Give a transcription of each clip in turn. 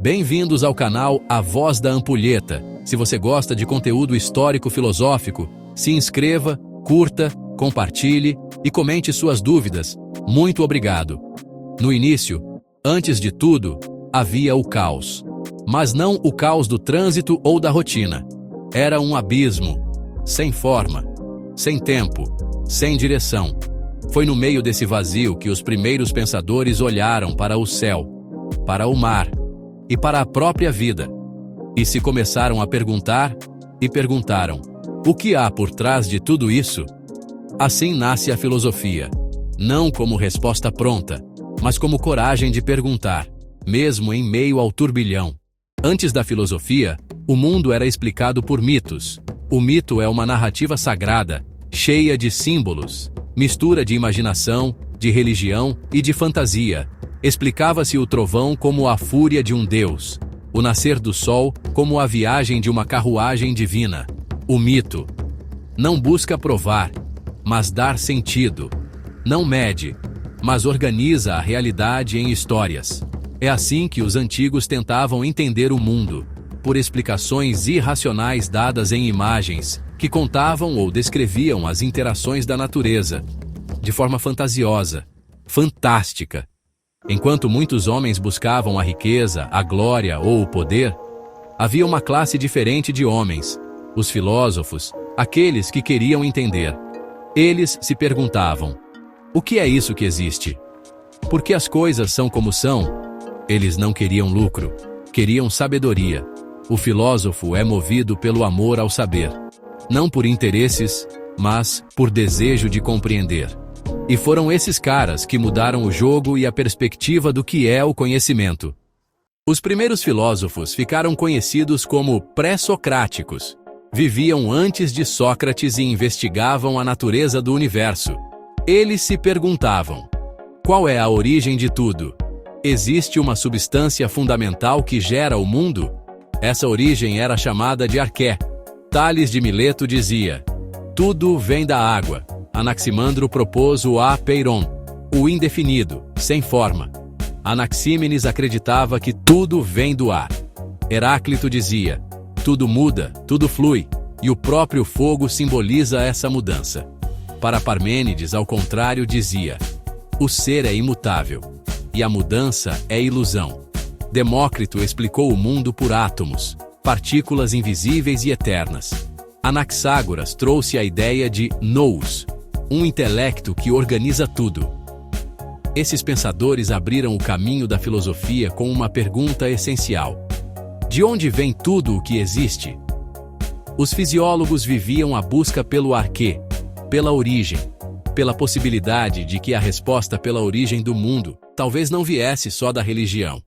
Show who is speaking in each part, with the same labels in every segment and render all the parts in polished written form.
Speaker 1: Bem-vindos ao canal A Voz da Ampulheta. Se você gosta de conteúdo histórico-filosófico, se inscreva, curta, compartilhe e comente suas dúvidas. Muito obrigado. No início, antes de tudo, havia o caos. Mas não o caos do trânsito ou da rotina. Era um abismo, sem forma, sem tempo, sem direção. Foi no meio desse vazio que os primeiros pensadores olharam para o céu, para o mar e para a própria vida. E se começaram a perguntar, e perguntaram: o que há por trás de tudo isso? Assim nasce a filosofia, não como resposta pronta, mas como coragem de perguntar, mesmo em meio ao turbilhão. Antes da filosofia, o mundo era explicado por mitos. O mito é uma narrativa sagrada, cheia de símbolos, mistura de imaginação, de religião e de fantasia. Explicava-se o trovão como a fúria de um deus, o nascer do sol como a viagem de uma carruagem divina. O mito não busca provar, mas dar sentido. Não mede, mas organiza a realidade em histórias. É assim que os antigos tentavam entender o mundo, por explicações irracionais dadas em imagens, que contavam ou descreviam as interações da natureza, de forma fantasiosa, fantástica. Enquanto muitos homens buscavam a riqueza, a glória ou o poder, havia uma classe diferente de homens, os filósofos, aqueles que queriam entender. Eles se perguntavam: o que é isso que existe? Por que as coisas são como são? Eles não queriam lucro, queriam sabedoria. O filósofo é movido pelo amor ao saber, não por interesses, mas por desejo de compreender. E foram esses caras que mudaram o jogo e a perspectiva do que é o conhecimento. Os primeiros filósofos ficaram conhecidos como pré-socráticos. Viviam antes de Sócrates e investigavam a natureza do universo. Eles se perguntavam: qual é a origem de tudo? Existe uma substância fundamental que gera o mundo? Essa origem era chamada de arqué. Tales de Mileto dizia: tudo vem da água. Anaximandro propôs o apeiron, o indefinido, sem forma. Anaxímenes acreditava que tudo vem do ar. Heráclito dizia: tudo muda, tudo flui, e o próprio fogo simboliza essa mudança. Para Parmênides, ao contrário, dizia: o ser é imutável, e a mudança é ilusão. Demócrito explicou o mundo por átomos, partículas invisíveis e eternas. Anaxágoras trouxe a ideia de nous, um intelecto que organiza tudo. Esses pensadores abriram o caminho da filosofia com uma pergunta essencial: de onde vem tudo o que existe? Os fisiólogos viviam a busca pelo arquê, pela origem, pela possibilidade de que a resposta pela origem do mundo talvez não viesse só da religião.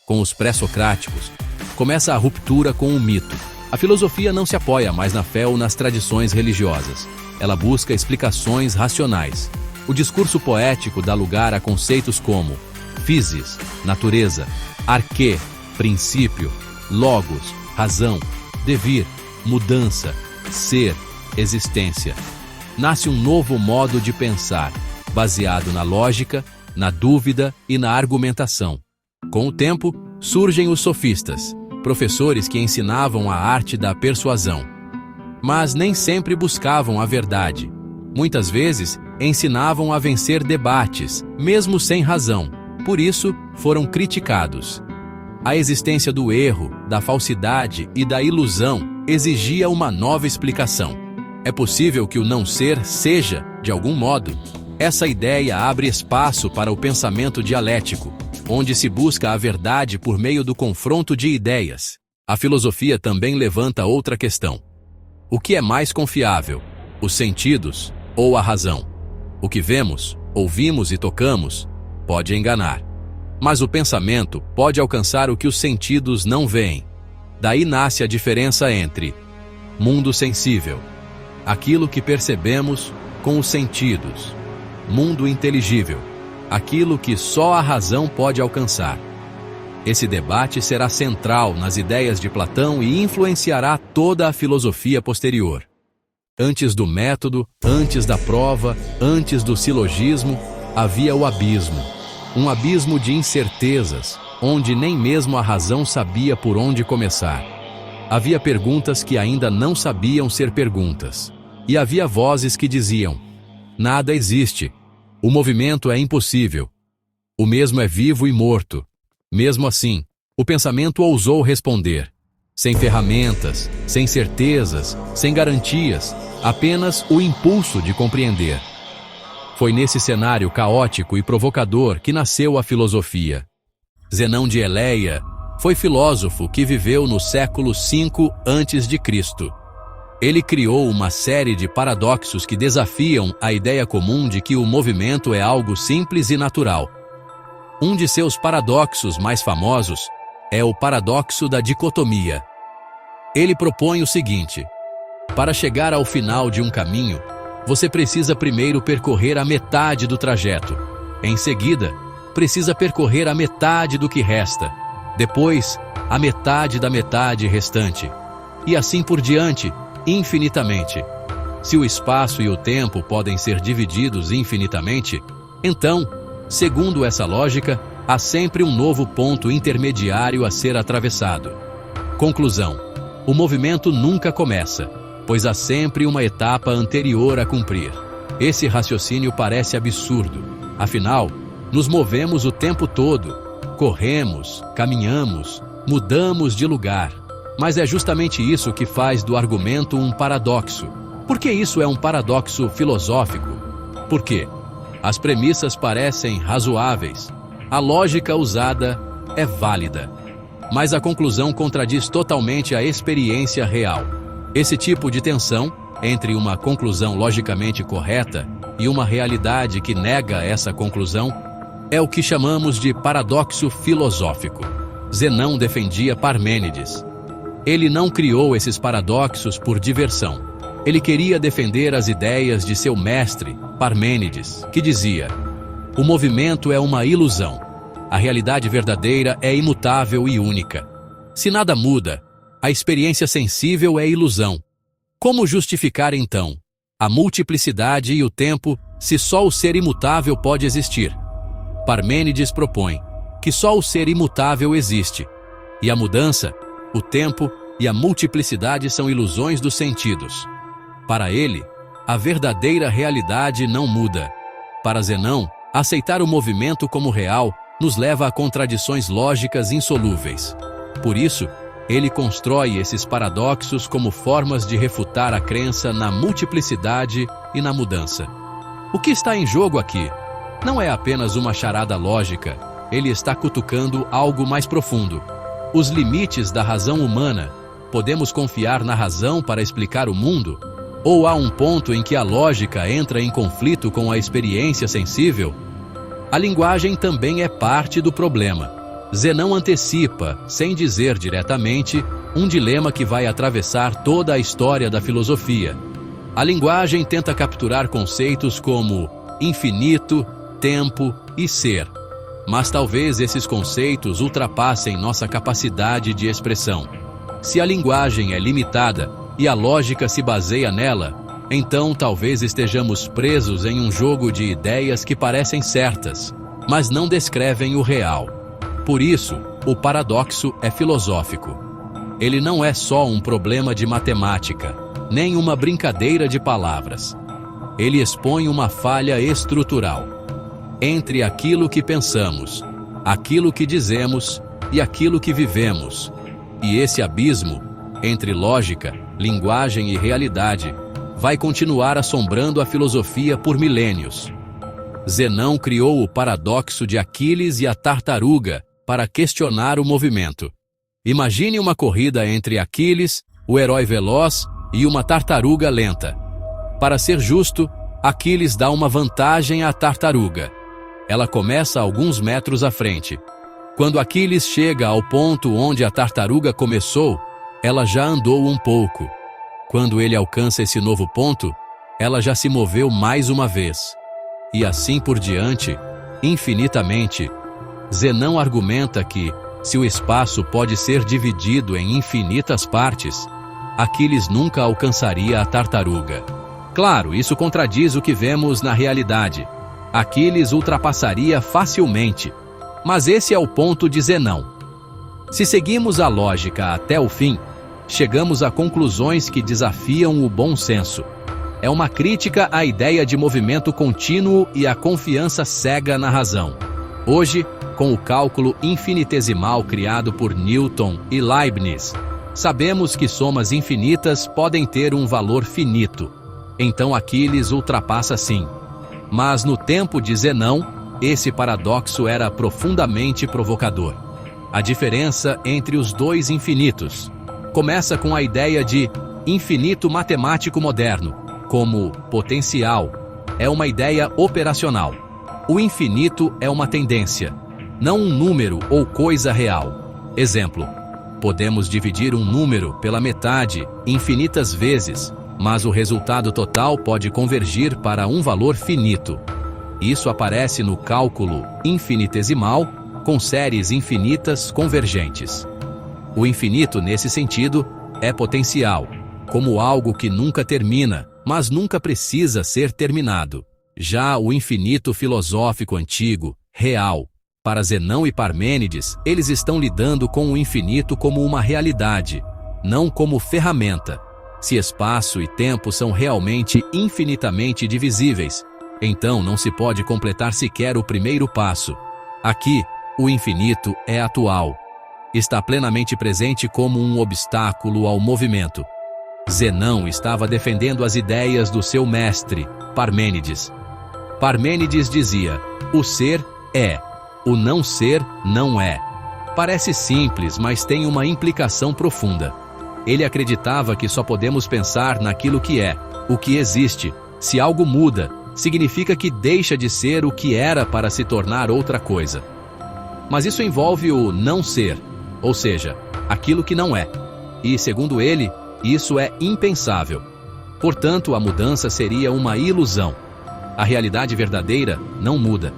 Speaker 1: Com os pré-socráticos, começa a ruptura com o mito. A filosofia não se apoia mais na fé ou nas tradições religiosas. Ela busca explicações racionais. O discurso poético dá lugar a conceitos como physis, natureza, arquê, princípio, logos, razão, devir, mudança, ser, existência. Nasce um novo modo de pensar, baseado na lógica, na dúvida e na argumentação. Com o tempo, surgem os sofistas, professores que ensinavam a arte da persuasão. Mas nem sempre buscavam a verdade. Muitas vezes, ensinavam a vencer debates, mesmo sem razão. Por isso, foram criticados. A existência do erro, da falsidade e da ilusão exigia uma nova explicação. É possível que o não ser seja, de algum modo. Essa ideia abre espaço para o pensamento dialético, onde se busca a verdade por meio do confronto de ideias. A filosofia também levanta outra questão: o que é mais confiável, os sentidos ou a razão? O que vemos, ouvimos e tocamos pode enganar, mas o pensamento pode alcançar o que os sentidos não veem. Daí nasce a diferença entre mundo sensível, aquilo que percebemos com os sentidos, mundo inteligível, aquilo que só a razão pode alcançar. Esse debate será central nas ideias de Platão e influenciará toda a filosofia posterior. Antes do método, antes da prova, antes do silogismo, havia o abismo. Um abismo de incertezas, onde nem mesmo a razão sabia por onde começar. Havia perguntas que ainda não sabiam ser perguntas. E havia vozes que diziam: nada existe. O movimento é impossível. O mesmo é vivo e morto. Mesmo assim, o pensamento ousou responder. Sem ferramentas, sem certezas, sem garantias, apenas o impulso de compreender. Foi nesse cenário caótico e provocador que nasceu a filosofia. Zenão de Eleia foi filósofo que viveu no século V a.C. Ele criou uma série de paradoxos que desafiam a ideia comum de que o movimento é algo simples e natural. Um de seus paradoxos mais famosos é o paradoxo da dicotomia. Ele propõe o seguinte: para chegar ao final de um caminho, você precisa primeiro percorrer a metade do trajeto. Em seguida, precisa percorrer a metade do que resta. Depois, a metade da metade restante. E assim por diante, infinitamente. Se o espaço e o tempo podem ser divididos infinitamente, então, segundo essa lógica, há sempre um novo ponto intermediário a ser atravessado. Conclusão: o movimento nunca começa, pois há sempre uma etapa anterior a cumprir. Esse raciocínio parece absurdo. Afinal, nos movemos o tempo todo. Corremos, caminhamos, mudamos de lugar. Mas é justamente isso que faz do argumento um paradoxo. Por que isso é um paradoxo filosófico? Por quê? As premissas parecem razoáveis. A lógica usada é válida. Mas a conclusão contradiz totalmente a experiência real. Esse tipo de tensão entre uma conclusão logicamente correta e uma realidade que nega essa conclusão é o que chamamos de paradoxo filosófico. Zenão defendia Parmênides. Ele não criou esses paradoxos por diversão. Ele queria defender as ideias de seu mestre, Parmênides, que dizia: o movimento é uma ilusão. A realidade verdadeira é imutável e única. Se nada muda, a experiência sensível é ilusão. Como justificar, então, a multiplicidade e o tempo se só o ser imutável pode existir? Parmênides propõe que só o ser imutável existe, e a mudança, o tempo e a multiplicidade são ilusões dos sentidos. Para ele, a verdadeira realidade não muda. Para Zenão, aceitar o movimento como real nos leva a contradições lógicas insolúveis. Por isso, ele constrói esses paradoxos como formas de refutar a crença na multiplicidade e na mudança. O que está em jogo aqui não é apenas uma charada lógica, ele está cutucando algo mais profundo. Os limites da razão humana. Podemos confiar na razão para explicar o mundo? Ou há um ponto em que a lógica entra em conflito com a experiência sensível? A linguagem também é parte do problema. Zenão antecipa, sem dizer diretamente, um dilema que vai atravessar toda a história da filosofia. A linguagem tenta capturar conceitos como infinito, tempo e ser. Mas talvez esses conceitos ultrapassem nossa capacidade de expressão. Se a linguagem é limitada e a lógica se baseia nela, então talvez estejamos presos em um jogo de ideias que parecem certas, mas não descrevem o real. Por isso, o paradoxo é filosófico. Ele não é só um problema de matemática, nem uma brincadeira de palavras. Ele expõe uma falha estrutural entre aquilo que pensamos, aquilo que dizemos e aquilo que vivemos. E esse abismo, entre lógica, linguagem e realidade, vai continuar assombrando a filosofia por milênios. Zenão criou o paradoxo de Aquiles e a tartaruga para questionar o movimento. Imagine uma corrida entre Aquiles, o herói veloz, e uma tartaruga lenta. Para ser justo, Aquiles dá uma vantagem à tartaruga. Ela começa alguns metros à frente. Quando Aquiles chega ao ponto onde a tartaruga começou, ela já andou um pouco. Quando ele alcança esse novo ponto, ela já se moveu mais uma vez. E assim por diante, infinitamente. Zenão argumenta que, se o espaço pode ser dividido em infinitas partes, Aquiles nunca alcançaria a tartaruga. Claro, isso contradiz o que vemos na realidade. Aquiles ultrapassaria facilmente. Mas esse é o ponto de Zenão. Se seguimos a lógica até o fim, chegamos a conclusões que desafiam o bom senso. É uma crítica à ideia de movimento contínuo e à confiança cega na razão. Hoje, com o cálculo infinitesimal criado por Newton e Leibniz, sabemos que somas infinitas podem ter um valor finito. Então Aquiles ultrapassa sim. Mas no tempo de Zenão, esse paradoxo era profundamente provocador. A diferença entre os dois infinitos começa com a ideia de infinito matemático moderno, como potencial. É uma ideia operacional. O infinito é uma tendência, não um número ou coisa real. Exemplo: podemos dividir um número pela metade infinitas vezes, mas o resultado total pode convergir para um valor finito. Isso aparece no cálculo infinitesimal com séries infinitas convergentes. O infinito, nesse sentido, é potencial, como algo que nunca termina, mas nunca precisa ser terminado. Já o infinito filosófico antigo, real, para Zenão e Parmênides, eles estão lidando com o infinito como uma realidade, não como ferramenta. Se espaço e tempo são realmente infinitamente divisíveis, então não se pode completar sequer o primeiro passo. Aqui, o infinito é atual. Está plenamente presente como um obstáculo ao movimento. Zenão estava defendendo as ideias do seu mestre, Parmênides. Parmênides dizia: o ser é, o não ser não é. Parece simples, mas tem uma implicação profunda. Ele acreditava que só podemos pensar naquilo que é, o que existe. Se algo muda, significa que deixa de ser o que era para se tornar outra coisa. Mas isso envolve o não ser, ou seja, aquilo que não é. E, segundo ele, isso é impensável. Portanto, a mudança seria uma ilusão. A realidade verdadeira não muda.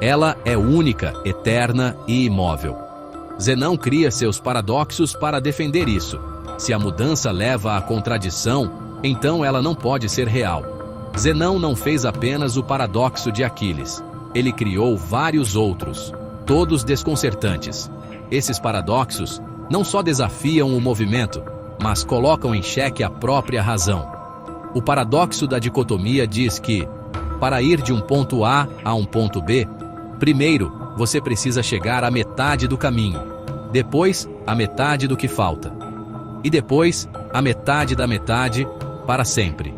Speaker 1: Ela é única, eterna e imóvel. Zenão cria seus paradoxos para defender isso. Se a mudança leva à contradição, então ela não pode ser real. Zenão não fez apenas o paradoxo de Aquiles. Ele criou vários outros, todos desconcertantes. Esses paradoxos não só desafiam o movimento, mas colocam em xeque a própria razão. O paradoxo da dicotomia diz que, para ir de um ponto A a um ponto B, primeiro você precisa chegar à metade do caminho, depois a metade do que falta, e depois a metade da metade para sempre.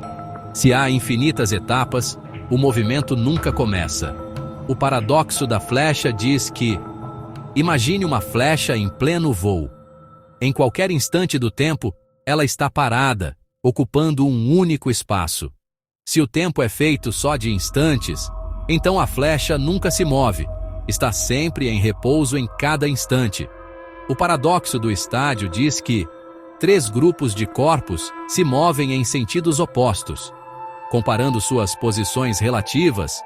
Speaker 1: Se há infinitas etapas, o movimento nunca começa. O paradoxo da flecha diz que, imagine uma flecha em pleno voo. Em qualquer instante do tempo, ela está parada, ocupando um único espaço. Se o tempo é feito só de instantes, então a flecha nunca se move, está sempre em repouso em cada instante. O paradoxo do estádio diz que 3 grupos de corpos se movem em sentidos opostos. Comparando suas posições relativas,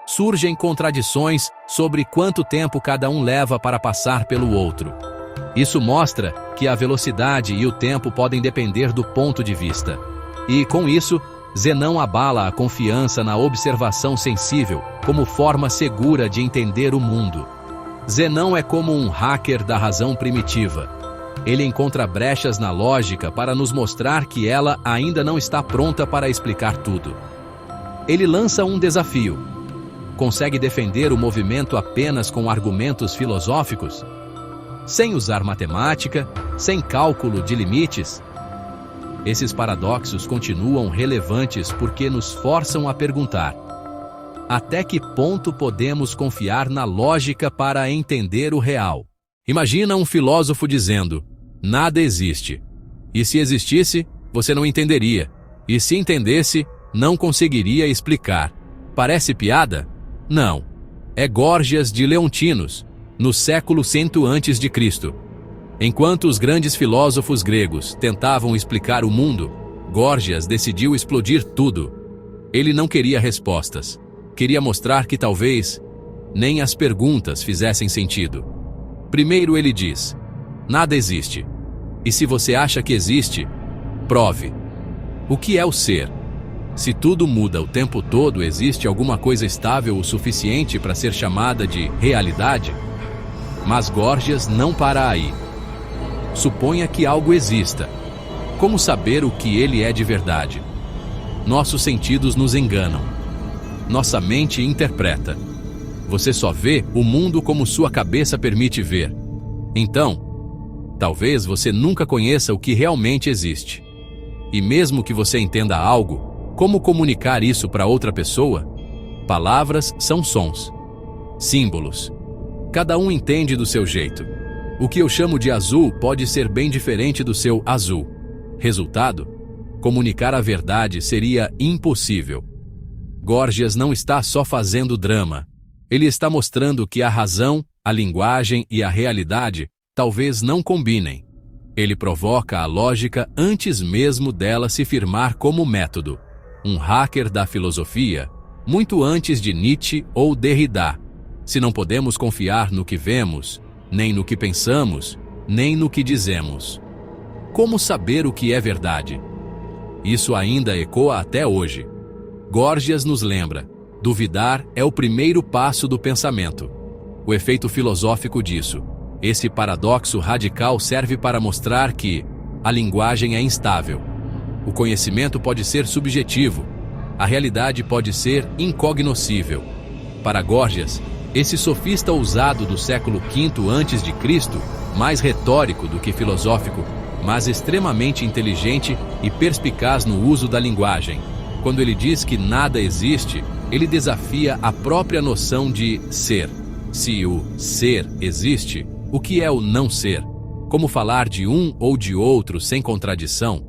Speaker 1: surgem contradições sobre quanto tempo cada um leva para passar pelo outro. Isso mostra que a velocidade e o tempo podem depender do ponto de vista. E, com isso, Zenão abala a confiança na observação sensível como forma segura de entender o mundo. Zenão é como um hacker da razão primitiva. Ele encontra brechas na lógica para nos mostrar que ela ainda não está pronta para explicar tudo. Ele lança um desafio. Consegue defender o movimento apenas com argumentos filosóficos? Sem usar matemática, sem cálculo de limites? Esses paradoxos continuam relevantes porque nos forçam a perguntar: até que ponto podemos confiar na lógica para entender o real? Imagina um filósofo dizendo: nada existe. E se existisse, você não entenderia. E se entendesse, não conseguiria explicar. Parece piada? Não. É Górgias de Leontinos, no século 100 a.C. Enquanto os grandes filósofos gregos tentavam explicar o mundo, Górgias decidiu explodir tudo. Ele não queria respostas. Queria mostrar que talvez nem as perguntas fizessem sentido. Primeiro ele diz: nada existe. E se você acha que existe, prove. O que é o ser? Se tudo muda o tempo todo, existe alguma coisa estável o suficiente para ser chamada de realidade? Mas Górgias não para aí. Suponha que algo exista. Como saber o que ele é de verdade? Nossos sentidos nos enganam. Nossa mente interpreta. Você só vê o mundo como sua cabeça permite ver. Então, talvez você nunca conheça o que realmente existe. E mesmo que você entenda algo, como comunicar isso para outra pessoa? Palavras são sons, símbolos. Cada um entende do seu jeito. O que eu chamo de azul pode ser bem diferente do seu azul. Resultado? Comunicar a verdade seria impossível. Górgias não está só fazendo drama. Ele está mostrando que a razão, a linguagem e a realidade talvez não combinem. Ele provoca a lógica antes mesmo dela se firmar como método. Um hacker da filosofia, muito antes de Nietzsche ou Derrida. Se não podemos confiar no que vemos, nem no que pensamos, nem no que dizemos. Como saber o que é verdade? Isso ainda ecoa até hoje. Górgias nos lembra: duvidar é o primeiro passo do pensamento. O efeito filosófico disso. Esse paradoxo radical serve para mostrar que a linguagem é instável. O conhecimento pode ser subjetivo. A realidade pode ser incognoscível. Para Górgias, esse sofista ousado do século V a.C., mais retórico do que filosófico, mas extremamente inteligente e perspicaz no uso da linguagem. Quando ele diz que nada existe, ele desafia a própria noção de ser. Se o ser existe, o que é o não ser? Como falar de um ou de outro sem contradição?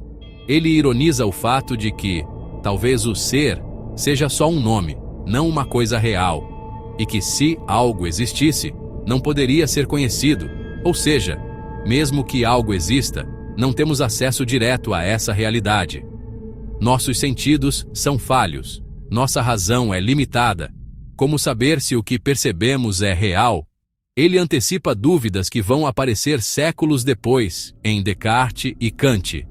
Speaker 1: Ele ironiza o fato de que, talvez o ser seja só um nome, não uma coisa real, e que se algo existisse, não poderia ser conhecido, ou seja, mesmo que algo exista, não temos acesso direto a essa realidade. Nossos sentidos são falhos, nossa razão é limitada. Como saber se o que percebemos é real? Ele antecipa dúvidas que vão aparecer séculos depois, em Descartes e Kant.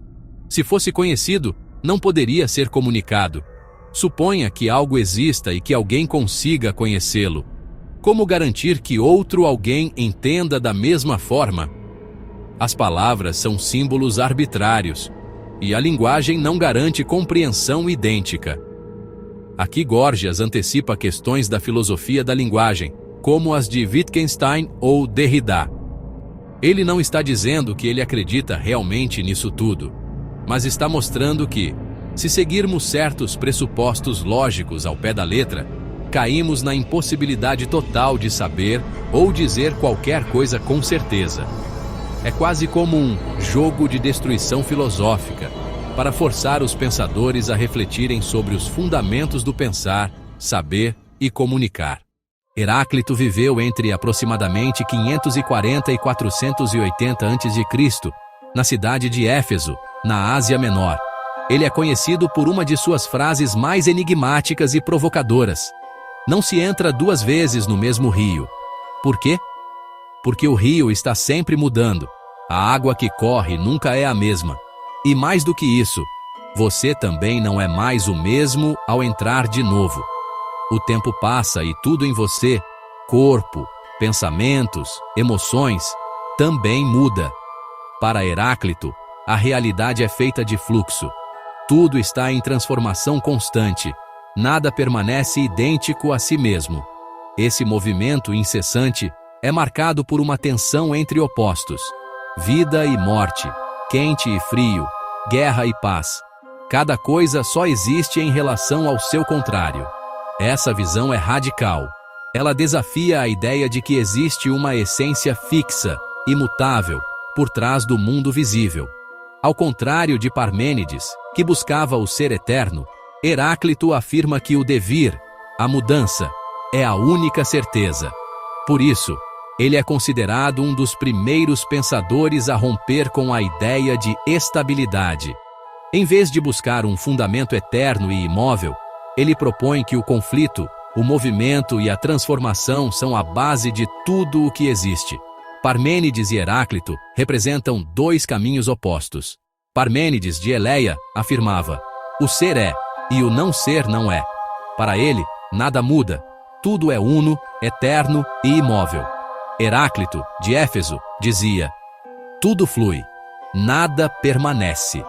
Speaker 1: Se fosse conhecido, não poderia ser comunicado. Suponha que algo exista e que alguém consiga conhecê-lo. Como garantir que outro alguém entenda da mesma forma? As palavras são símbolos arbitrários, e a linguagem não garante compreensão idêntica. Aqui Górgias antecipa questões da filosofia da linguagem, como as de Wittgenstein ou Derrida. Ele não está dizendo que ele acredita realmente nisso tudo, mas está mostrando que, se seguirmos certos pressupostos lógicos ao pé da letra, caímos na impossibilidade total de saber ou dizer qualquer coisa com certeza. É quase como um jogo de destruição filosófica, para forçar os pensadores a refletirem sobre os fundamentos do pensar, saber e comunicar. Heráclito viveu entre aproximadamente 540 e 480 a.C., na cidade de Éfeso, na Ásia Menor. Ele é conhecido por uma de suas frases mais enigmáticas e provocadoras. Não se entra duas vezes no mesmo rio. Por quê? Porque o rio está sempre mudando. A água que corre nunca é a mesma. E mais do que isso, você também não é mais o mesmo ao entrar de novo. O tempo passa e tudo em você, corpo, pensamentos, emoções, também muda. Para Heráclito, a realidade é feita de fluxo. Tudo está em transformação constante. Nada permanece idêntico a si mesmo. Esse movimento incessante é marcado por uma tensão entre opostos. Vida e morte, quente e frio, guerra e paz. Cada coisa só existe em relação ao seu contrário. Essa visão é radical. Ela desafia a ideia de que existe uma essência fixa, imutável, por trás do mundo visível. Ao contrário de Parmênides, que buscava o ser eterno, Heráclito afirma que o devir, a mudança, é a única certeza. Por isso, ele é considerado um dos primeiros pensadores a romper com a ideia de estabilidade. Em vez de buscar um fundamento eterno e imóvel, ele propõe que o conflito, o movimento e a transformação são a base de tudo o que existe. Parmênides e Heráclito representam dois caminhos opostos. Parmênides de Eleia afirmava: o ser é, e o não ser não é. Para ele, nada muda, tudo é uno, eterno e imóvel. Heráclito, de Éfeso, dizia: tudo flui, nada permanece.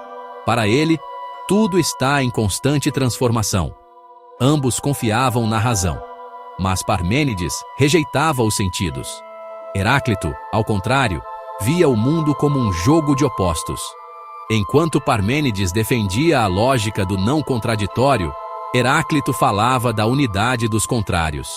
Speaker 1: Para ele, tudo está em constante transformação. Ambos confiavam na razão, mas Parmênides rejeitava os sentidos. Heráclito, ao contrário, via o mundo como um jogo de opostos. Enquanto Parmênides defendia a lógica do não contraditório, Heráclito falava da unidade dos contrários: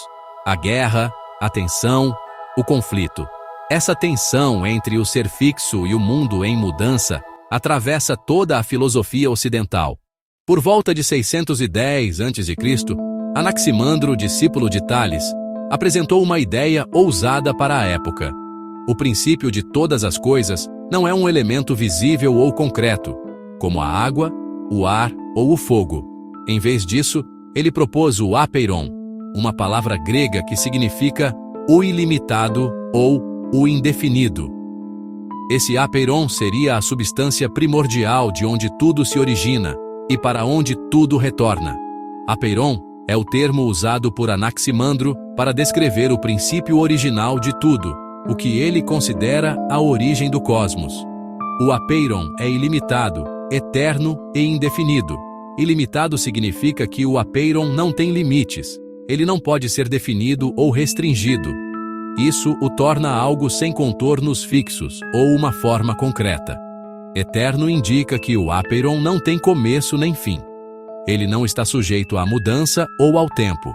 Speaker 1: a guerra, a tensão, o conflito. Essa tensão entre o ser fixo e o mundo em mudança atravessa toda a filosofia ocidental. Por volta de 610 a.C., Anaximandro, discípulo de Tales, apresentou uma ideia ousada para a época. O princípio de todas as coisas não é um elemento visível ou concreto, como a água, o ar ou o fogo. Em vez disso, ele propôs o apeiron, uma palavra grega que significa o ilimitado ou o indefinido. Esse apeiron seria a substância primordial de onde tudo se origina e para onde tudo retorna. Apeiron é o termo usado por Anaximandro para descrever o princípio original de tudo, o que ele considera a origem do cosmos. O apeiron é ilimitado, eterno e indefinido. Ilimitado significa que o apeiron não tem limites. Ele não pode ser definido ou restringido. Isso o torna algo sem contornos fixos ou uma forma concreta. Eterno indica que o apeiron não tem começo nem fim. Ele não está sujeito à mudança ou ao tempo.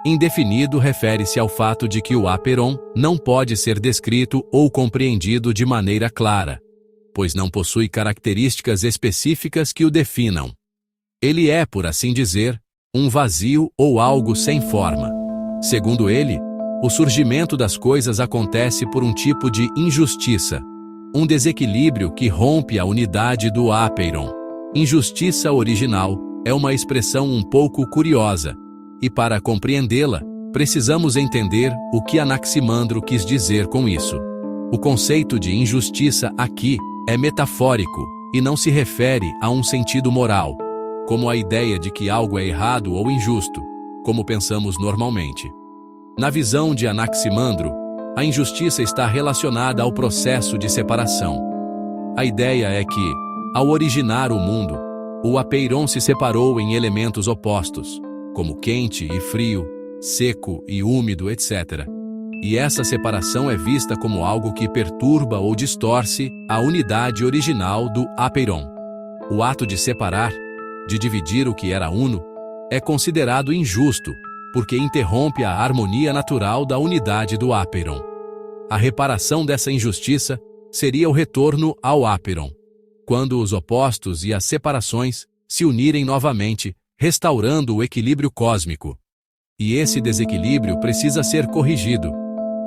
Speaker 1: Indefinido refere-se ao fato de que o apeiron não pode ser descrito ou compreendido de maneira clara, pois não possui características específicas que o definam. Ele é, por assim dizer, um vazio ou algo sem forma. Segundo ele, o surgimento das coisas acontece por um tipo de injustiça, um desequilíbrio que rompe a unidade do apeiron. Injustiça original é uma expressão um pouco curiosa, e para compreendê-la, precisamos entender o que Anaximandro quis dizer com isso. O conceito de injustiça aqui é metafórico e não se refere a um sentido moral, como a ideia de que algo é errado ou injusto, como pensamos normalmente. Na visão de Anaximandro, a injustiça está relacionada ao processo de separação. A ideia é que, ao originar o mundo, o apeiron se separou em elementos opostos, como quente e frio, seco e úmido, etc. E essa separação é vista como algo que perturba ou distorce a unidade original do apeiron. O ato de separar, de dividir o que era uno, é considerado injusto, porque interrompe a harmonia natural da unidade do apeiron. A reparação dessa injustiça seria o retorno ao apeiron, quando os opostos e as separações se unirem novamente, restaurando o equilíbrio cósmico. E esse desequilíbrio precisa ser corrigido.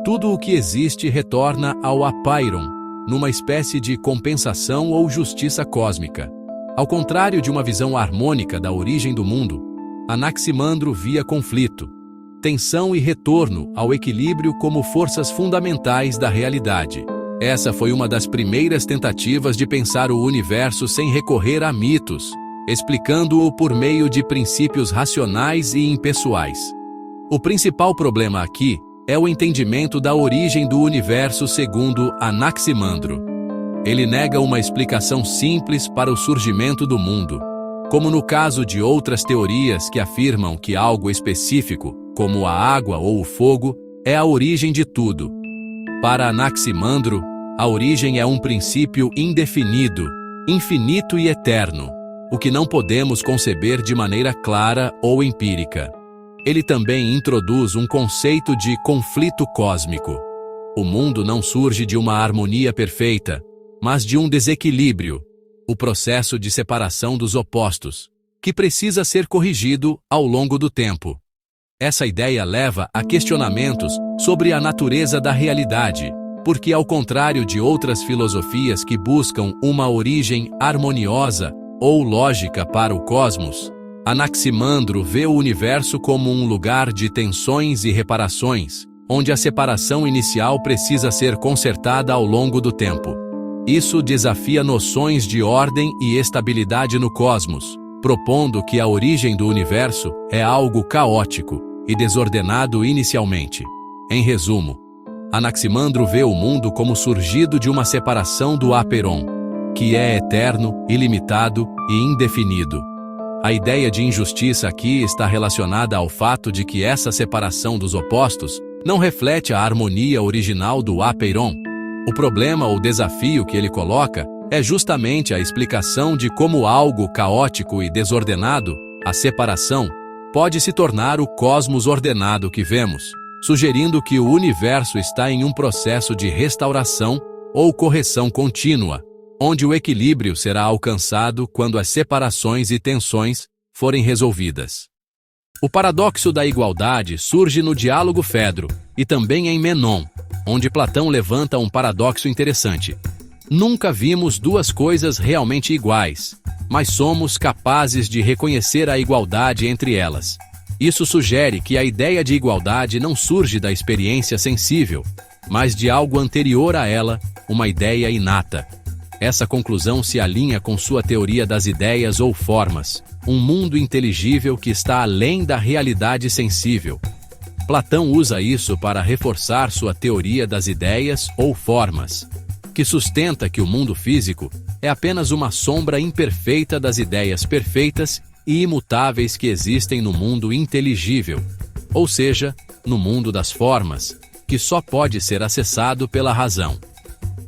Speaker 1: Tudo o que existe retorna ao apeiron, numa espécie de compensação ou justiça cósmica. Ao contrário de uma visão harmônica da origem do mundo, Anaximandro via conflito, tensão e retorno ao equilíbrio como forças fundamentais da realidade. Essa foi uma das primeiras tentativas de pensar o universo sem recorrer a mitos, explicando-o por meio de princípios racionais e impessoais. O principal problema aqui é o entendimento da origem do universo segundo Anaximandro. Ele nega uma explicação simples para o surgimento do mundo, como no caso de outras teorias que afirmam que algo específico, como a água ou o fogo, é a origem de tudo. Para Anaximandro, a origem é um princípio indefinido, infinito e eterno, o que não podemos conceber de maneira clara ou empírica. Ele também introduz um conceito de conflito cósmico. O mundo não surge de uma harmonia perfeita, mas de um desequilíbrio, o processo de separação dos opostos, que precisa ser corrigido ao longo do tempo. Essa ideia leva a questionamentos sobre a natureza da realidade, porque, ao contrário de outras filosofias que buscam uma origem harmoniosa ou lógica para o cosmos, Anaximandro vê o universo como um lugar de tensões e reparações, onde a separação inicial precisa ser consertada ao longo do tempo. Isso desafia noções de ordem e estabilidade no cosmos, propondo que a origem do universo é algo caótico e desordenado inicialmente. Em resumo, Anaximandro vê o mundo como surgido de uma separação do apeiron, que é eterno, ilimitado e indefinido. A ideia de injustiça aqui está relacionada ao fato de que essa separação dos opostos não reflete a harmonia original do apeiron. O problema ou desafio que ele coloca é justamente a explicação de como algo caótico e desordenado, a separação, pode se tornar o cosmos ordenado que vemos, sugerindo que o universo está em um processo de restauração ou correção contínua, onde o equilíbrio será alcançado quando as separações e tensões forem resolvidas. O paradoxo da igualdade surge no diálogo Fedro e também em Menon, onde Platão levanta um paradoxo interessante. Nunca vimos duas coisas realmente iguais, mas somos capazes de reconhecer a igualdade entre elas. Isso sugere que a ideia de igualdade não surge da experiência sensível, mas de algo anterior a ela, uma ideia inata. Essa conclusão se alinha com sua teoria das ideias ou formas, um mundo inteligível que está além da realidade sensível. Platão usa isso para reforçar sua teoria das ideias ou formas, que sustenta que o mundo físico é apenas uma sombra imperfeita das ideias perfeitas e imutáveis que existem no mundo inteligível, ou seja, no mundo das formas, que só pode ser acessado pela razão.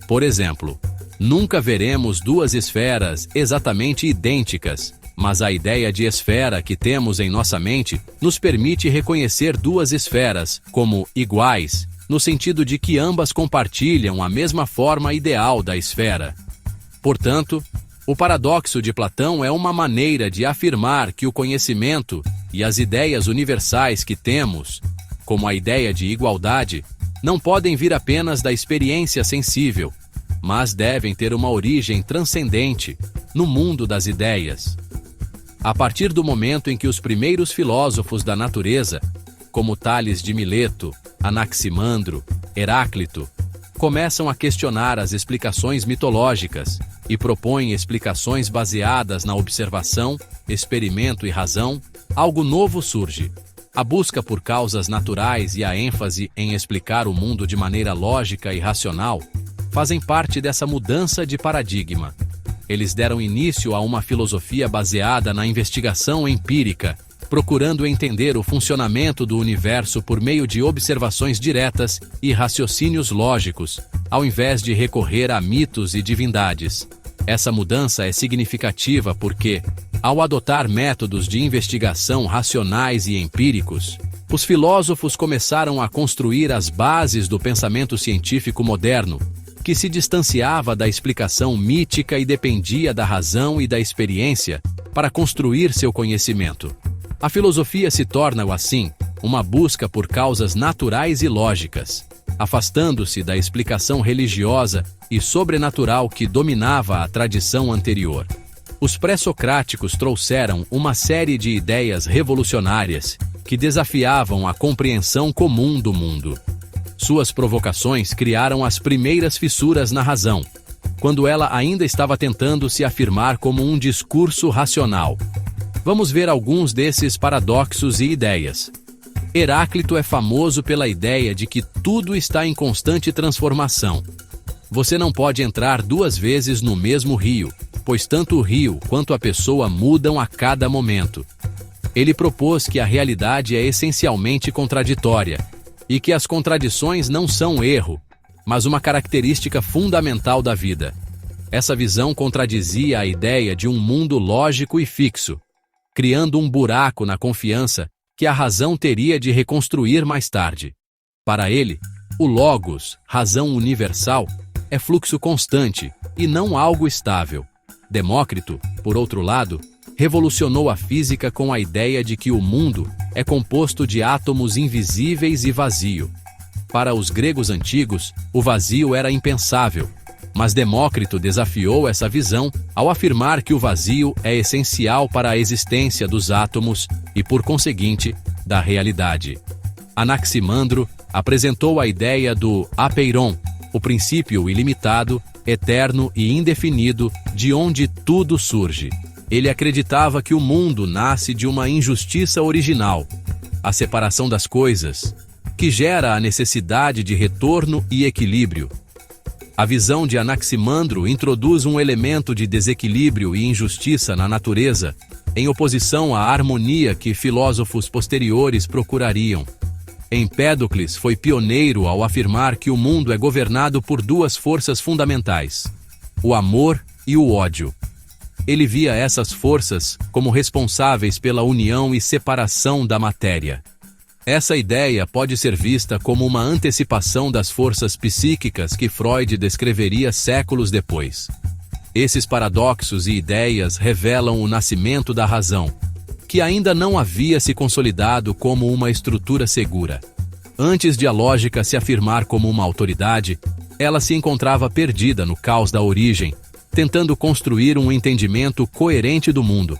Speaker 1: Por exemplo, nunca veremos duas esferas exatamente idênticas, mas a ideia de esfera que temos em nossa mente nos permite reconhecer duas esferas como iguais, no sentido de que ambas compartilham a mesma forma ideal da esfera. Portanto, o paradoxo de Platão é uma maneira de afirmar que o conhecimento e as ideias universais que temos, como a ideia de igualdade, não podem vir apenas da experiência sensível, mas devem ter uma origem transcendente no mundo das ideias. A partir do momento em que os primeiros filósofos da natureza, como Tales de Mileto, Anaximandro, Heráclito, começam a questionar as explicações mitológicas e propõem explicações baseadas na observação, experimento e razão, algo novo surge. A busca por causas naturais e a ênfase em explicar o mundo de maneira lógica e racional fazem parte dessa mudança de paradigma. Eles deram início a uma filosofia baseada na investigação empírica, procurando entender o funcionamento do universo por meio de observações diretas e raciocínios lógicos, ao invés de recorrer a mitos e divindades. Essa mudança é significativa porque, ao adotar métodos de investigação racionais e empíricos, os filósofos começaram a construir as bases do pensamento científico moderno, que se distanciava da explicação mítica e dependia da razão e da experiência para construir seu conhecimento. A filosofia se torna, assim, uma busca por causas naturais e lógicas, afastando-se da explicação religiosa e sobrenatural que dominava a tradição anterior. Os pré-socráticos trouxeram uma série de ideias revolucionárias que desafiavam a compreensão comum do mundo. Suas provocações criaram as primeiras fissuras na razão, quando ela ainda estava tentando se afirmar como um discurso racional. Vamos ver alguns desses paradoxos e ideias. Heráclito é famoso pela ideia de que tudo está em constante transformação. Você não pode entrar duas vezes no mesmo rio, pois tanto o rio quanto a pessoa mudam a cada momento. Ele propôs que a realidade é essencialmente contraditória, e que as contradições não são erro, mas uma característica fundamental da vida. Essa visão contradizia a ideia de um mundo lógico e fixo, criando um buraco na confiança que a razão teria de reconstruir mais tarde. Para ele, o logos, razão universal, é fluxo constante e não algo estável. Demócrito, por outro lado, revolucionou a física com a ideia de que o mundo é composto de átomos invisíveis e vazio. Para os gregos antigos, o vazio era impensável, mas Demócrito desafiou essa visão ao afirmar que o vazio é essencial para a existência dos átomos e, por conseguinte, da realidade. Anaximandro apresentou a ideia do apeiron, o princípio ilimitado, eterno e indefinido de onde tudo surge. Ele acreditava que o mundo nasce de uma injustiça original, a separação das coisas, que gera a necessidade de retorno e equilíbrio. A visão de Anaximandro introduz um elemento de desequilíbrio e injustiça na natureza, em oposição à harmonia que filósofos posteriores procurariam. Empédocles foi pioneiro ao afirmar que o mundo é governado por duas forças fundamentais: o amor e o ódio. Ele via essas forças como responsáveis pela união e separação da matéria. Essa ideia pode ser vista como uma antecipação das forças psíquicas que Freud descreveria séculos depois. Esses paradoxos e ideias revelam o nascimento da razão, que ainda não havia se consolidado como uma estrutura segura. Antes de a lógica se afirmar como uma autoridade, ela se encontrava perdida no caos da origem, tentando construir um entendimento coerente do mundo.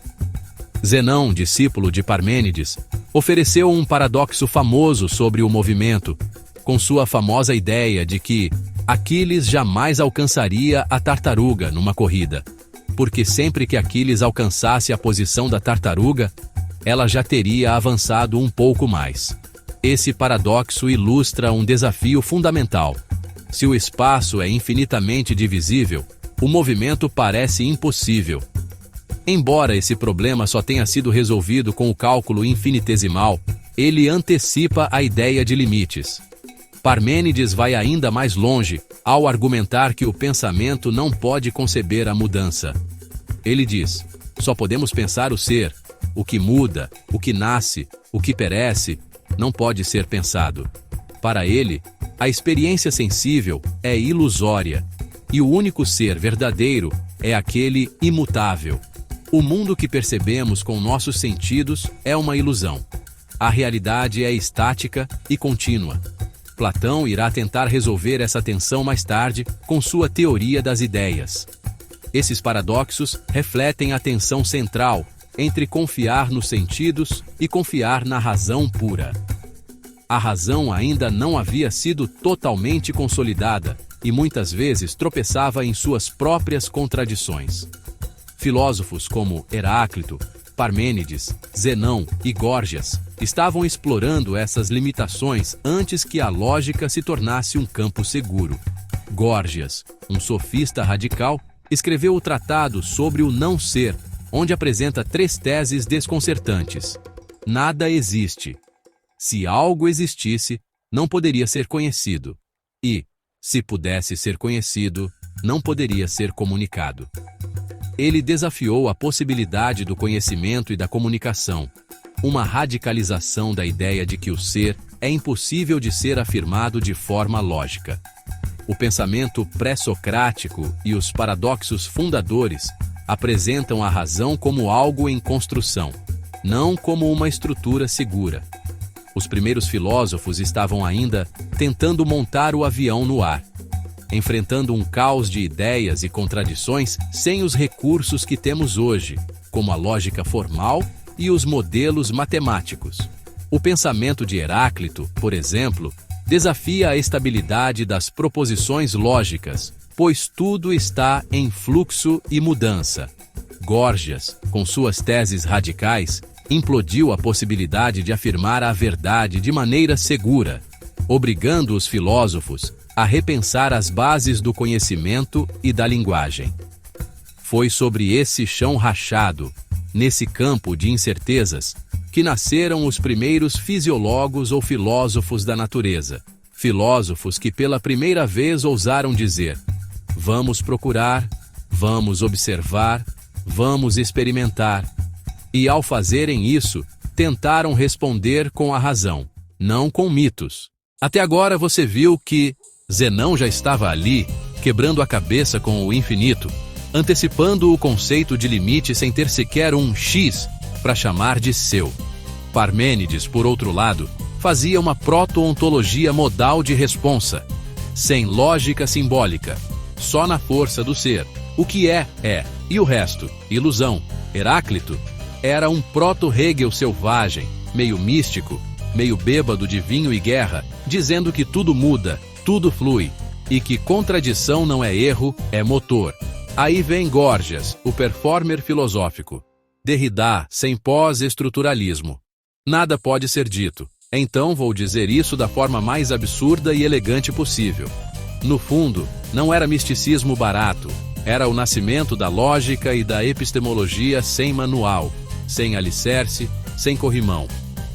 Speaker 1: Zenão, discípulo de Parmênides, ofereceu um paradoxo famoso sobre o movimento, com sua famosa ideia de que Aquiles jamais alcançaria a tartaruga numa corrida, porque sempre que Aquiles alcançasse a posição da tartaruga, ela já teria avançado um pouco mais. Esse paradoxo ilustra um desafio fundamental. Se o espaço é infinitamente divisível, o movimento parece impossível. Embora esse problema só tenha sido resolvido com o cálculo infinitesimal, ele antecipa a ideia de limites. Parmênides vai ainda mais longe ao argumentar que o pensamento não pode conceber a mudança. Ele diz: só podemos pensar o ser, o que muda, o que nasce, o que perece, não pode ser pensado. Para ele, a experiência sensível é ilusória, e o único ser verdadeiro é aquele imutável. O mundo que percebemos com nossos sentidos é uma ilusão. A realidade é estática e contínua. Platão irá tentar resolver essa tensão mais tarde com sua teoria das ideias. Esses paradoxos refletem a tensão central entre confiar nos sentidos e confiar na razão pura. A razão ainda não havia sido totalmente consolidada e muitas vezes tropeçava em suas próprias contradições. Filósofos como Heráclito, Parmênides, Zenão e Górgias estavam explorando essas limitações antes que a lógica se tornasse um campo seguro. Górgias, um sofista radical, escreveu o tratado sobre o não ser, onde apresenta 3 teses desconcertantes. Nada existe. Se algo existisse, não poderia ser conhecido. E, se pudesse ser conhecido, não poderia ser comunicado. Ele desafiou a possibilidade do conhecimento e da comunicação, uma radicalização da ideia de que o ser é impossível de ser afirmado de forma lógica. O pensamento pré-socrático e os paradoxos fundadores apresentam a razão como algo em construção, não como uma estrutura segura. Os primeiros filósofos estavam ainda tentando montar o avião no ar, enfrentando um caos de ideias e contradições sem os recursos que temos hoje, como a lógica formal e os modelos matemáticos. O pensamento de Heráclito, por exemplo, desafia a estabilidade das proposições lógicas, pois tudo está em fluxo e mudança. Górgias, com suas teses radicais, implodiu a possibilidade de afirmar a verdade de maneira segura, obrigando os filósofos a repensar as bases do conhecimento e da linguagem. Foi sobre esse chão rachado, nesse campo de incertezas, que nasceram os primeiros fisiólogos ou filósofos da natureza. Filósofos que pela primeira vez ousaram dizer: vamos procurar, vamos observar, vamos experimentar. E ao fazerem isso, tentaram responder com a razão, não com mitos. Até agora você viu que Zenão já estava ali, quebrando a cabeça com o infinito, antecipando o conceito de limite sem ter sequer um X para chamar de seu. Parmênides, por outro lado, fazia uma proto-ontologia modal de responsa, sem lógica simbólica, só na força do ser. O que é, e o resto, ilusão. Heráclito era um proto-Hegel selvagem, meio místico, meio bêbado de vinho e guerra, dizendo que tudo muda, tudo flui, e que contradição não é erro, é motor. Aí vem Górgias, o performer filosófico. Derrida, sem pós-estruturalismo. Nada pode ser dito, Então vou dizer isso da forma mais absurda e elegante possível. No fundo, não era misticismo barato, era o nascimento da lógica e da epistemologia sem manual, sem alicerce, sem corrimão.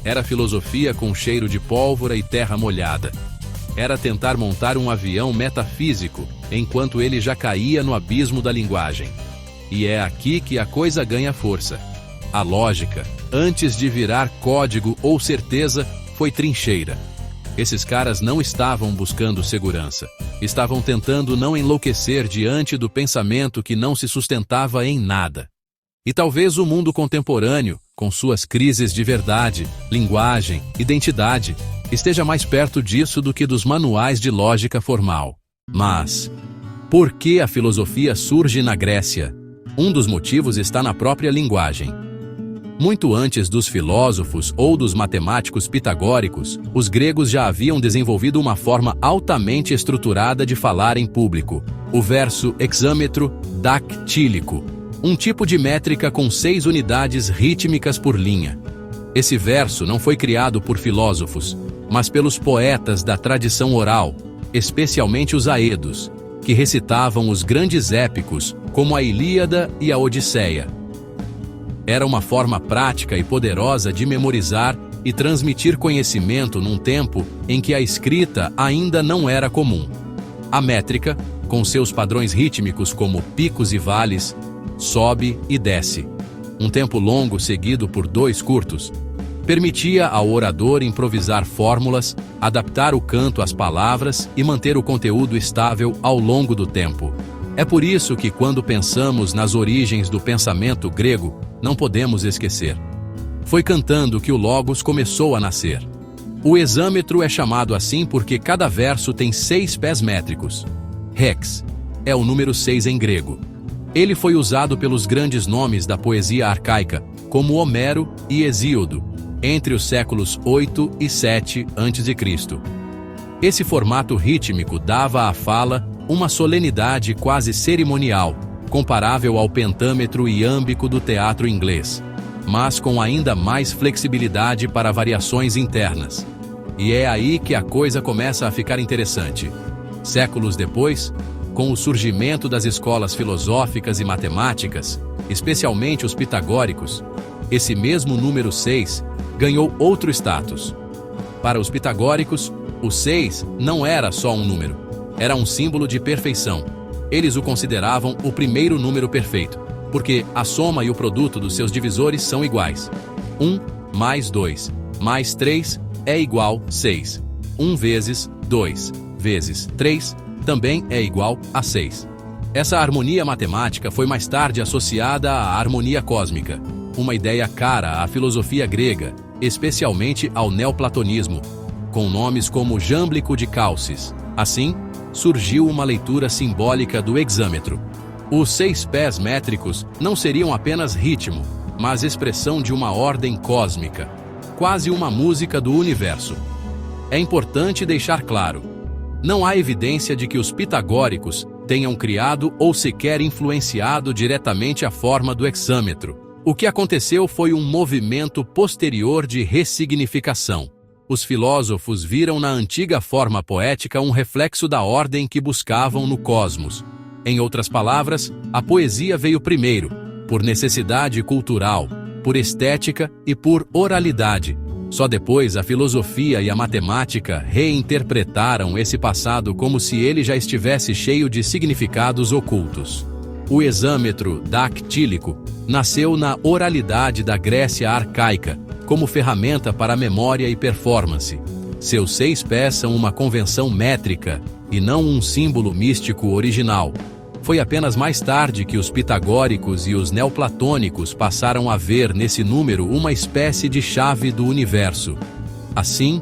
Speaker 1: Era filosofia com cheiro de pólvora e terra molhada. Era tentar montar um avião metafísico, enquanto ele já caía no abismo da linguagem. E é aqui que a coisa ganha força. A lógica, antes de virar código ou certeza, foi trincheira. Esses caras não estavam buscando segurança. Estavam tentando não enlouquecer diante do pensamento que não se sustentava em nada. E talvez o mundo contemporâneo, com suas crises de verdade, linguagem, identidade, esteja mais perto disso do que dos manuais de lógica formal. Mas, por que a filosofia surge na Grécia? Um dos motivos está na própria linguagem. Muito antes dos filósofos ou dos matemáticos pitagóricos, os gregos já haviam desenvolvido uma forma altamente estruturada de falar em público, o verso hexâmetro dactílico, um tipo de métrica com 6 unidades rítmicas por linha. Esse verso não foi criado por filósofos, mas pelos poetas da tradição oral, especialmente os aedos, que recitavam os grandes épicos, como a Ilíada e a Odisseia. Era uma forma prática e poderosa de memorizar e transmitir conhecimento num tempo em que a escrita ainda não era comum. A métrica, com seus padrões rítmicos como picos e vales, sobe e desce, um tempo longo seguido por 2 curtos, permitia ao orador improvisar fórmulas, adaptar o canto às palavras e manter o conteúdo estável ao longo do tempo. É por isso que, quando pensamos nas origens do pensamento grego, não podemos esquecer. Foi cantando que o Logos começou a nascer. O hexâmetro é chamado assim porque cada verso tem 6 pés métricos. Hex é o número 6 em grego. Ele foi usado pelos grandes nomes da poesia arcaica, como Homero e Hesíodo, entre os séculos 8 e 7 a.C. Esse formato rítmico dava à fala uma solenidade quase cerimonial, comparável ao pentâmetro iâmbico do teatro inglês, mas com ainda mais flexibilidade para variações internas. E é aí que a coisa começa a ficar interessante. Séculos depois, com o surgimento das escolas filosóficas e matemáticas, especialmente os pitagóricos, esse mesmo número 6 ganhou outro status. Para os pitagóricos, o 6 não era só um número, era um símbolo de perfeição. Eles o consideravam o primeiro número perfeito, porque a soma e o produto dos seus divisores são iguais. 1 mais 2 mais 3 é igual a 6. 1 vezes 2 vezes 3 também é igual a 6. Essa harmonia matemática foi mais tarde associada à harmonia cósmica, uma ideia cara à filosofia grega, especialmente ao neoplatonismo, com nomes como Jâmblico de Calcis. Assim, surgiu uma leitura simbólica do hexâmetro. Os 6 pés métricos não seriam apenas ritmo, mas expressão de uma ordem cósmica, quase uma música do universo. É importante deixar claro, não há evidência de que os pitagóricos tenham criado ou sequer influenciado diretamente a forma do hexâmetro. O que aconteceu foi um movimento posterior de ressignificação. Os filósofos viram na antiga forma poética um reflexo da ordem que buscavam no cosmos. Em outras palavras, a poesia veio primeiro, por necessidade cultural, por estética e por oralidade. Só depois a filosofia e a matemática reinterpretaram esse passado como se ele já estivesse cheio de significados ocultos. O hexâmetro dactílico nasceu na oralidade da Grécia arcaica, como ferramenta para memória e performance. Seus 6 pés são uma convenção métrica e não um símbolo místico original. Foi apenas mais tarde que os pitagóricos e os neoplatônicos passaram a ver nesse número uma espécie de chave do universo. Assim,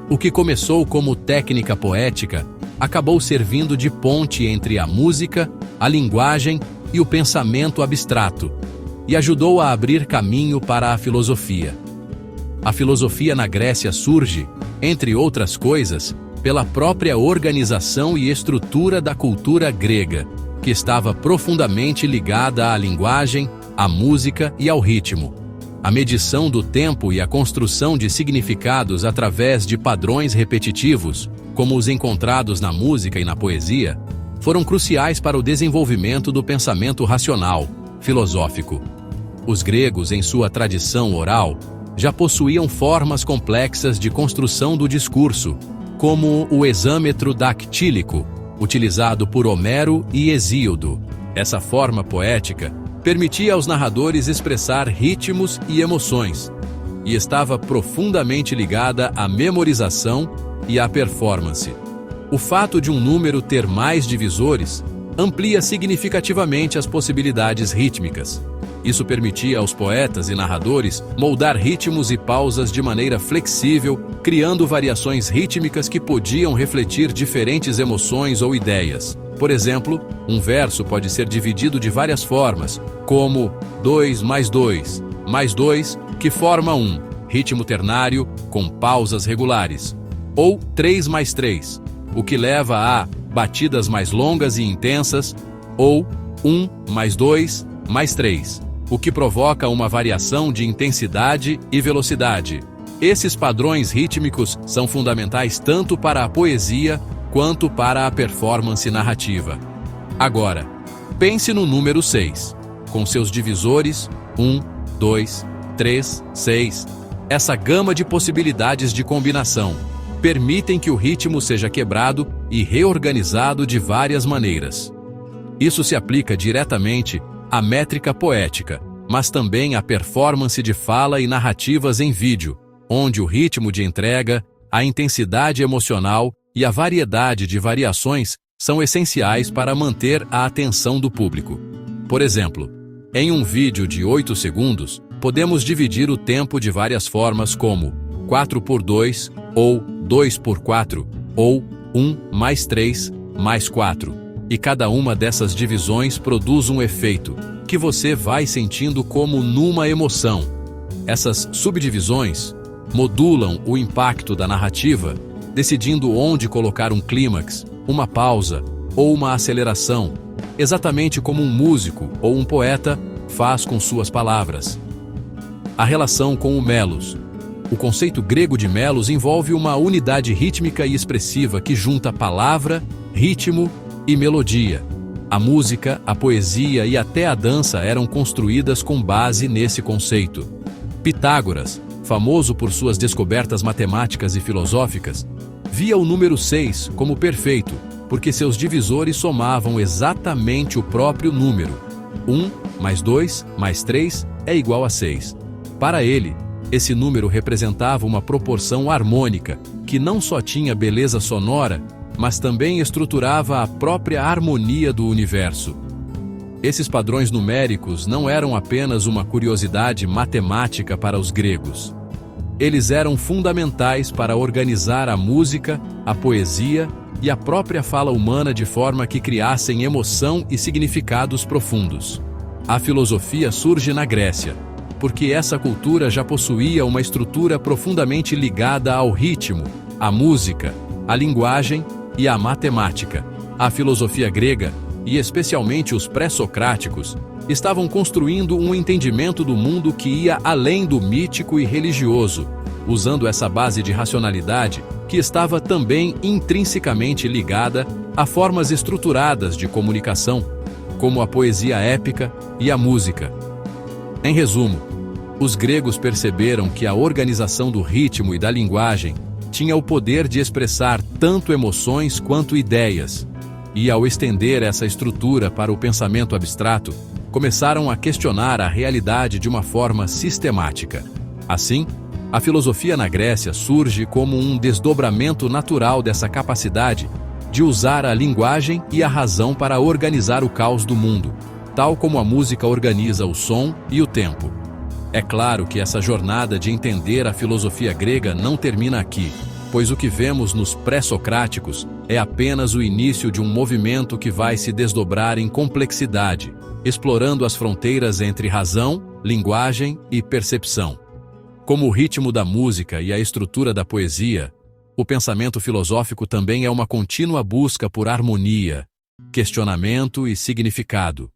Speaker 1: o que começou como técnica poética acabou servindo de ponte entre a música, a linguagem e o pensamento abstrato, e ajudou a abrir caminho para a filosofia. A filosofia na Grécia surge, entre outras coisas, pela própria organização e estrutura da cultura grega, que estava profundamente ligada à linguagem, à música e ao ritmo. A medição do tempo e a construção de significados através de padrões repetitivos, como os encontrados na música e na poesia, foram cruciais para o desenvolvimento do pensamento racional, filosófico. Os gregos, em sua tradição oral, já possuíam formas complexas de construção do discurso, como o hexâmetro dactílico, utilizado por Homero e Hesíodo. Essa forma poética permitia aos narradores expressar ritmos e emoções, e estava profundamente ligada à memorização e à performance. O fato de um número ter mais divisores amplia significativamente as possibilidades rítmicas. Isso permitia aos poetas e narradores moldar ritmos e pausas de maneira flexível, criando variações rítmicas que podiam refletir diferentes emoções ou ideias. Por exemplo, um verso pode ser dividido de várias formas, como 2 mais 2, mais 2, que forma 1, ritmo ternário com pausas regulares, ou 3 mais 3, o que leva a batidas mais longas e intensas, ou 1 mais 2 mais 3, o que provoca uma variação de intensidade e velocidade. Esses padrões rítmicos são fundamentais tanto para a poesia quanto para a performance narrativa. Agora, pense no número 6, com seus divisores 1, 2, 3, 6. Essa gama de possibilidades de combinação permitem que o ritmo seja quebrado e reorganizado de várias maneiras. Isso se aplica diretamente à métrica poética, mas também à performance de fala e narrativas em vídeo, onde o ritmo de entrega, a intensidade emocional e a variedade de variações são essenciais para manter a atenção do público. Por exemplo, em um vídeo de 8 segundos, podemos dividir o tempo de várias formas como 4x2, ou 2x4, ou 1 mais 3 mais 4. E cada uma dessas divisões produz um efeito, que você vai sentindo como numa emoção. Essas subdivisões modulam o impacto da narrativa, decidindo onde colocar um clímax, uma pausa ou uma aceleração, exatamente como um músico ou um poeta faz com suas palavras. A relação com o melos. O conceito grego de melos envolve uma unidade rítmica e expressiva que junta palavra, ritmo e melodia. A música, a poesia e até a dança eram construídas com base nesse conceito. Pitágoras, famoso por suas descobertas matemáticas e filosóficas, via o número 6 como perfeito, porque seus divisores somavam exatamente o próprio número. 1 mais 2 mais 3 é igual a 6. Para ele, esse número representava uma proporção harmônica, que não só tinha beleza sonora, mas também estruturava a própria harmonia do universo. Esses padrões numéricos não eram apenas uma curiosidade matemática para os gregos. Eles eram fundamentais para organizar a música, a poesia e a própria fala humana de forma que criassem emoção e significados profundos. A filosofia surge na Grécia, porque essa cultura já possuía uma estrutura profundamente ligada ao ritmo, à música, à linguagem e à matemática. A filosofia grega, e especialmente os pré-socráticos, estavam construindo um entendimento do mundo que ia além do mítico e religioso, usando essa base de racionalidade que estava também intrinsecamente ligada a formas estruturadas de comunicação, como a poesia épica e a música. Em resumo, os gregos perceberam que a organização do ritmo e da linguagem tinha o poder de expressar tanto emoções quanto ideias, e ao estender essa estrutura para o pensamento abstrato, começaram a questionar a realidade de uma forma sistemática. Assim, a filosofia na Grécia surge como um desdobramento natural dessa capacidade de usar a linguagem e a razão para organizar o caos do mundo, tal como a música organiza o som e o tempo. É claro que essa jornada de entender a filosofia grega não termina aqui, pois o que vemos nos pré-socráticos é apenas o início de um movimento que vai se desdobrar em complexidade, explorando as fronteiras entre razão, linguagem e percepção. Como o ritmo da música e a estrutura da poesia, o pensamento filosófico também é uma contínua busca por harmonia, questionamento e significado.